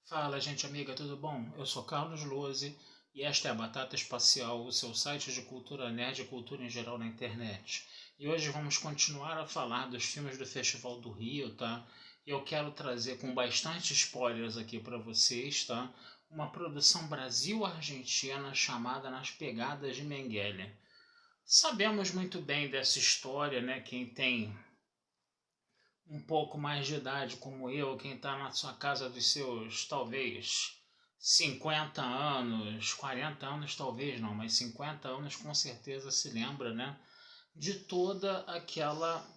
Fala, gente amiga, tudo bom? Eu sou Carlos Lose e esta é a Batata Espacial, o seu site de cultura nerd e cultura em geral na internet. E hoje vamos continuar a falar dos filmes do Festival do Rio, tá? E eu quero trazer com bastante spoilers aqui para vocês, tá? Uma produção Brasil-Argentina chamada Nas Pegadas de Mengele. Sabemos muito bem dessa história, né? Quem tem um pouco mais de idade como eu, quem está na sua casa dos seus, talvez, 50 anos, 40 anos talvez não, mas 50 anos com certeza se lembra, né? De toda aquela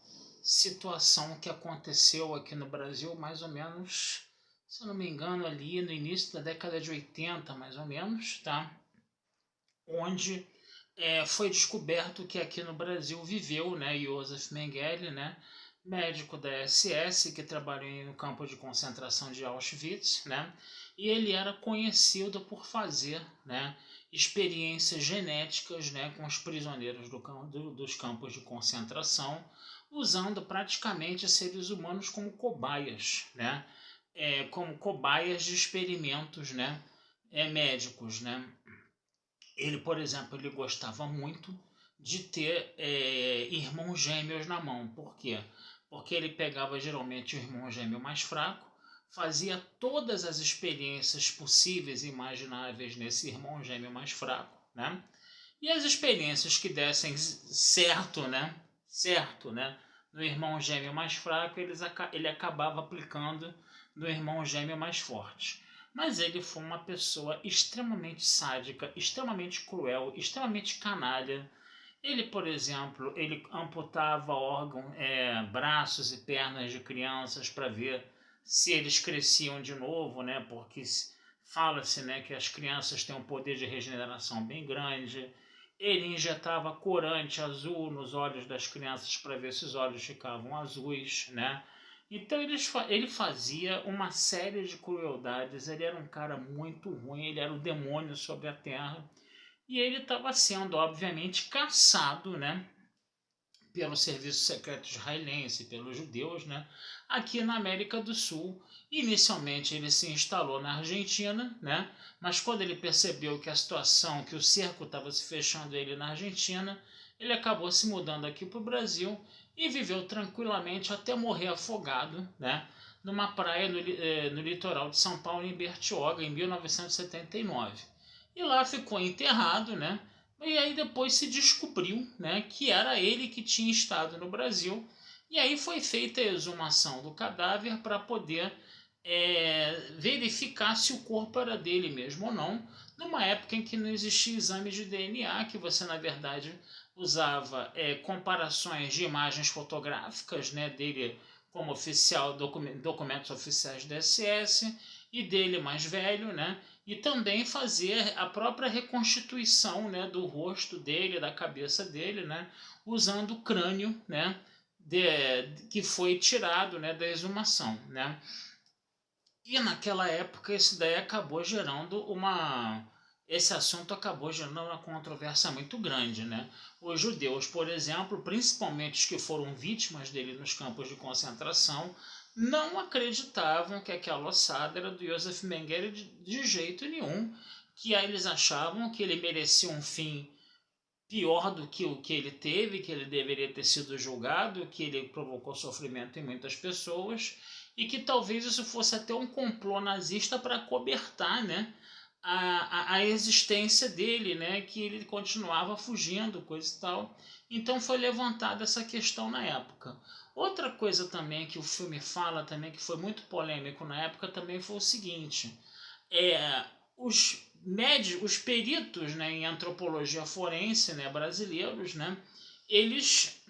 situação que aconteceu aqui no Brasil, mais ou menos, se eu não me engano, ali no início da década de 80, mais ou menos, tá? Onde foi descoberto que aqui no Brasil viveu, né, Josef Mengele, né, médico da SS que trabalhou no campo de concentração de Auschwitz, né, e ele era conhecido por fazer, né, experiências genéticas, né, com os prisioneiros dos campos de concentração, usando praticamente seres humanos como cobaias, né, como cobaias de experimentos, né, médicos, né. Ele, por exemplo, ele gostava muito de ter irmãos gêmeos na mão. Por quê? Porque ele pegava geralmente o irmão gêmeo mais fraco, fazia todas as experiências possíveis e imagináveis nesse irmão gêmeo mais fraco, né? E as experiências que dessem certo, né? Certo, né? No irmão gêmeo mais fraco, ele acabava aplicando no irmão gêmeo mais forte. Mas ele foi uma pessoa extremamente sádica, extremamente cruel, extremamente canalha. Ele, por exemplo, ele amputava braços e pernas de crianças para ver se eles cresciam de novo, né? Porque fala-se, né, que as crianças têm um poder de regeneração bem grande. Ele injetava corante azul nos olhos das crianças para ver se os olhos ficavam azuis, né? Então ele fazia uma série de crueldades. Ele era um cara muito ruim, ele era o demônio sobre a terra. E ele estava sendo, obviamente, caçado, né, pelo serviço secreto israelense, pelos judeus, né, aqui na América do Sul. Inicialmente ele se instalou na Argentina, né, mas quando ele percebeu que a situação, que o cerco estava se fechando ele na Argentina, ele acabou se mudando aqui para o Brasil e viveu tranquilamente até morrer afogado, né, numa praia no litoral de São Paulo, em Bertioga, em 1979. E lá ficou enterrado, né? E aí depois se descobriu, né, que era ele que tinha estado no Brasil. E aí foi feita a exumação do cadáver para poder verificar se o corpo era dele mesmo ou não, numa época em que não existia exame de DNA, que você na verdade usava comparações de imagens fotográficas, né, dele como oficial, documentos oficiais da SS, e dele mais velho, né, e também fazer a própria reconstituição, né, do rosto dele, da cabeça dele, né, usando o crânio, né, que foi tirado, né, da exumação, né. E naquela época isso daí acabou gerando esse assunto acabou gerando uma controvérsia muito grande, né? Os judeus, por exemplo, principalmente os que foram vítimas dele nos campos de concentração, não acreditavam que aquela ossada era do Josef Mengele de jeito nenhum, que aí eles achavam que ele merecia um fim pior do que o que ele teve, que ele deveria ter sido julgado, que ele provocou sofrimento em muitas pessoas e que talvez isso fosse até um complô nazista para acobertar, né, a existência dele, né, que ele continuava fugindo, coisa e tal. Então foi levantada essa questão na época. Outra coisa também que o filme fala também que foi muito polêmico na época também foi o seguinte: os peritos, né, em antropologia forense, né, brasileiros, né, eles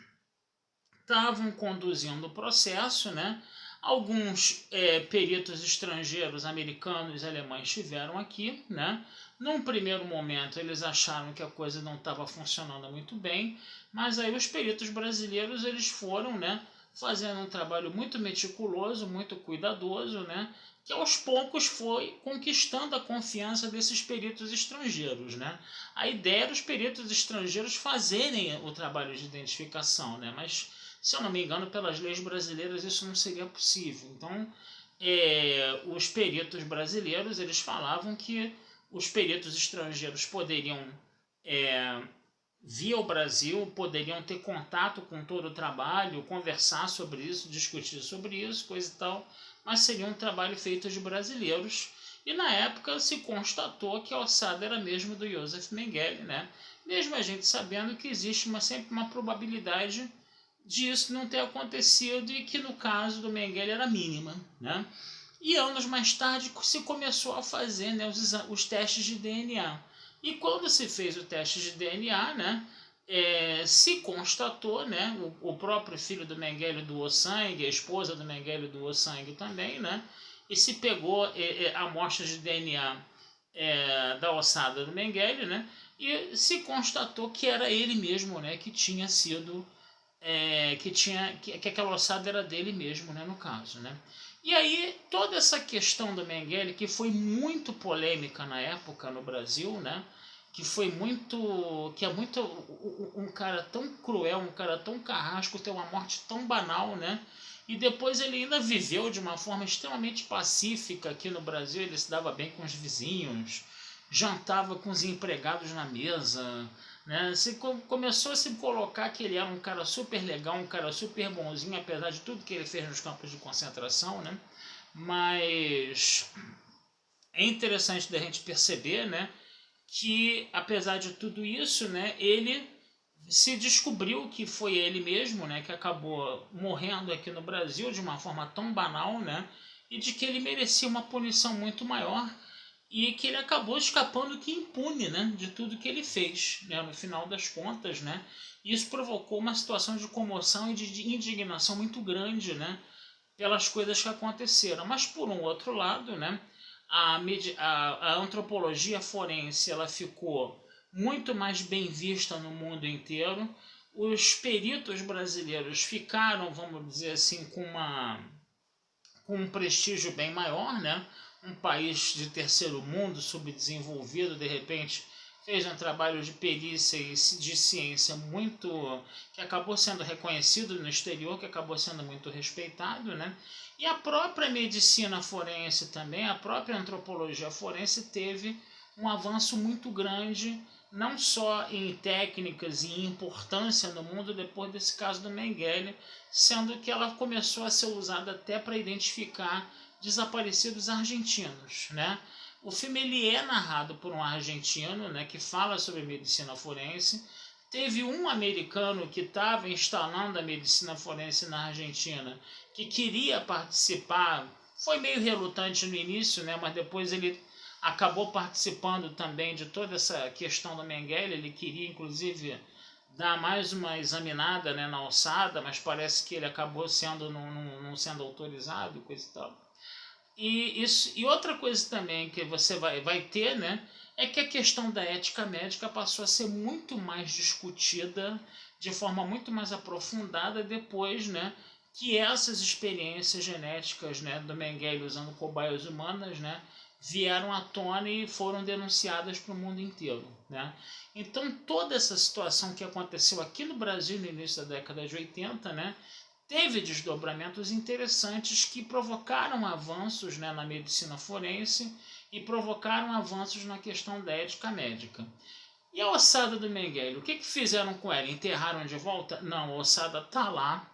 estavam conduzindo o processo, né? Alguns peritos estrangeiros, americanos e alemães, estiveram aqui, né? Num primeiro momento eles acharam que a coisa não estava funcionando muito bem, mas aí os peritos brasileiros eles foram, né, fazendo um trabalho muito meticuloso, muito cuidadoso, né, que aos poucos foi conquistando a confiança desses peritos estrangeiros, né. A ideia era os peritos estrangeiros fazerem o trabalho de identificação, né, mas se eu não me engano, pelas leis brasileiras isso não seria possível. Então, os peritos brasileiros eles falavam que os peritos estrangeiros poderiam vir ao Brasil, poderiam ter contato com todo o trabalho, conversar sobre isso, discutir sobre isso, coisa e tal, mas seria um trabalho feito de brasileiros. E na época se constatou que a ossada era mesmo do Joseph Mengele, né? Mesmo a gente sabendo que existe sempre uma probabilidade disso não ter acontecido e que no caso do Mengele era mínima, né? E anos mais tarde se começou a fazer, né, os testes de DNA. E quando se fez o teste de DNA, né, se constatou, né, o próprio filho do Mengele doou sangue, a esposa do Mengele doou sangue também, né, e se pegou amostras de DNA da ossada do Mengele, né, e se constatou que era ele mesmo, né, que tinha sido que aquela ossada era dele mesmo, né, no caso, né. E aí toda essa questão do Mengele, que foi muito polêmica na época no Brasil, né, que é muito um cara tão cruel, um cara tão carrasco, ter uma morte tão banal, né, e depois ele ainda viveu de uma forma extremamente pacífica aqui no Brasil, ele se dava bem com os vizinhos, jantava com os empregados na mesa, né? Começou a se colocar que ele era um cara super legal, um cara super bonzinho, apesar de tudo que ele fez nos campos de concentração, né? Mas é interessante da gente perceber, né, que apesar de tudo isso, né, ele se descobriu que foi ele mesmo, né, que acabou morrendo aqui no Brasil de uma forma tão banal, né, e de que ele merecia uma punição muito maior e que ele acabou escapando que impune, né, de tudo que ele fez, né, no final das contas, né. Isso provocou uma situação de comoção e de indignação muito grande, né, pelas coisas que aconteceram. Mas por um outro lado, né, a antropologia forense ela ficou muito mais bem vista no mundo inteiro. Os peritos brasileiros ficaram, vamos dizer assim, com um prestígio bem maior, né? Um país de terceiro mundo, subdesenvolvido, de repente fez um trabalho de perícia e de ciência muito que acabou sendo reconhecido no exterior, que acabou sendo muito respeitado, né? E a própria medicina forense também, a própria antropologia forense teve um avanço muito grande, não só em técnicas e em importância no mundo depois desse caso do Mengele, sendo que ela começou a ser usada até para identificar desaparecidos argentinos, né? O filme ele é narrado por um argentino, né, que fala sobre medicina forense. Teve um americano que estava instalando a medicina forense na Argentina, que queria participar, foi meio relutante no início, né, mas depois ele acabou participando também de toda essa questão do Mengele. Ele queria, inclusive, dar mais uma examinada, né, na ossada, mas parece que ele acabou não sendo autorizado, coisa e tal. E outra coisa também que você vai ter, né, é que a questão da ética médica passou a ser muito mais discutida de forma muito mais aprofundada depois, né, que essas experiências genéticas, né, do Mengele usando cobaias humanas, né, vieram à tona e foram denunciadas para o mundo inteiro, né? Então toda essa situação que aconteceu aqui no Brasil no início da década de 80, né, teve desdobramentos interessantes que provocaram avanços, né, na medicina forense e provocaram avanços na questão da ética médica. E a ossada do Mengele, o que fizeram com ela? Enterraram de volta? Não, a ossada está lá.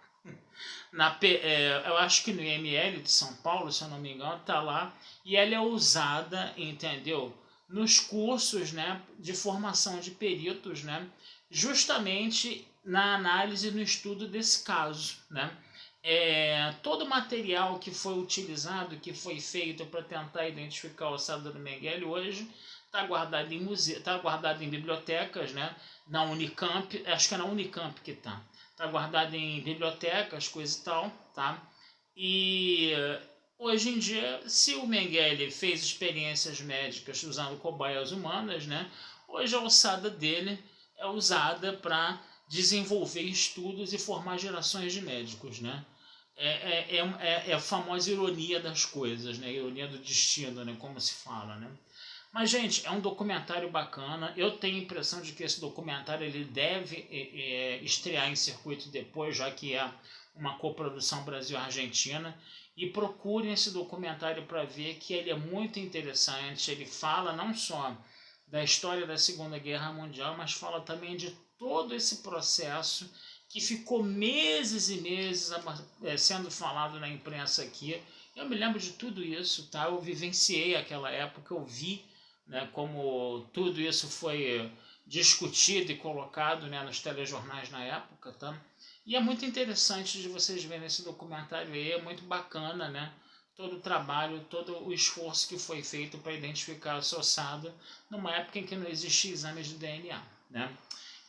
Eu acho que no IML de São Paulo, se eu não me engano, está lá. E ela é usada, entendeu? Nos cursos, né, de formação de peritos, né, justamente na análise e no estudo desse caso, né? Todo o material que foi utilizado, que foi feito para tentar identificar a ossada do Mengele hoje está guardado em museu, está guardado em bibliotecas, né? Na Unicamp, acho que é na Unicamp que está guardado em bibliotecas, coisa e tal, tá? E hoje em dia, se o Mengele fez experiências médicas usando cobaias humanas, né? Hoje a ossada dele é usada para desenvolver estudos e formar gerações de médicos, né? É a famosa ironia das coisas, né? Ironia do destino, né? Como se fala, né? Mas, gente, é um documentário bacana. Eu tenho a impressão de que esse documentário ele deve estrear em circuito depois, já que é uma coprodução Brasil-Argentina. e procurem esse documentário para ver que ele é muito interessante. Ele fala não só da história da Segunda Guerra Mundial, mas fala também de todo esse processo que ficou meses e meses sendo falado na imprensa aqui. Eu me lembro de tudo isso, tá? Eu vivenciei aquela época, eu vi, né, como tudo isso foi discutido e colocado, né, nos telejornais na época, tá? E é muito interessante de vocês verem esse documentário aí, é muito bacana, né? Todo o trabalho, todo o esforço que foi feito para identificar a sua ossada numa época em que não existia exames de DNA, né?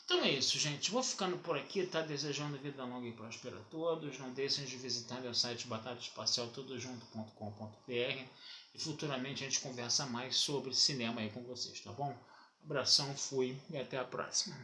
Então é isso, gente. Vou ficando por aqui, tá? Desejando vida longa e próspera a todos. Não deixem de visitar meu site batataespacialtodojunto.com.br e futuramente a gente conversa mais sobre cinema aí com vocês, tá bom? Abração, fui e até a próxima.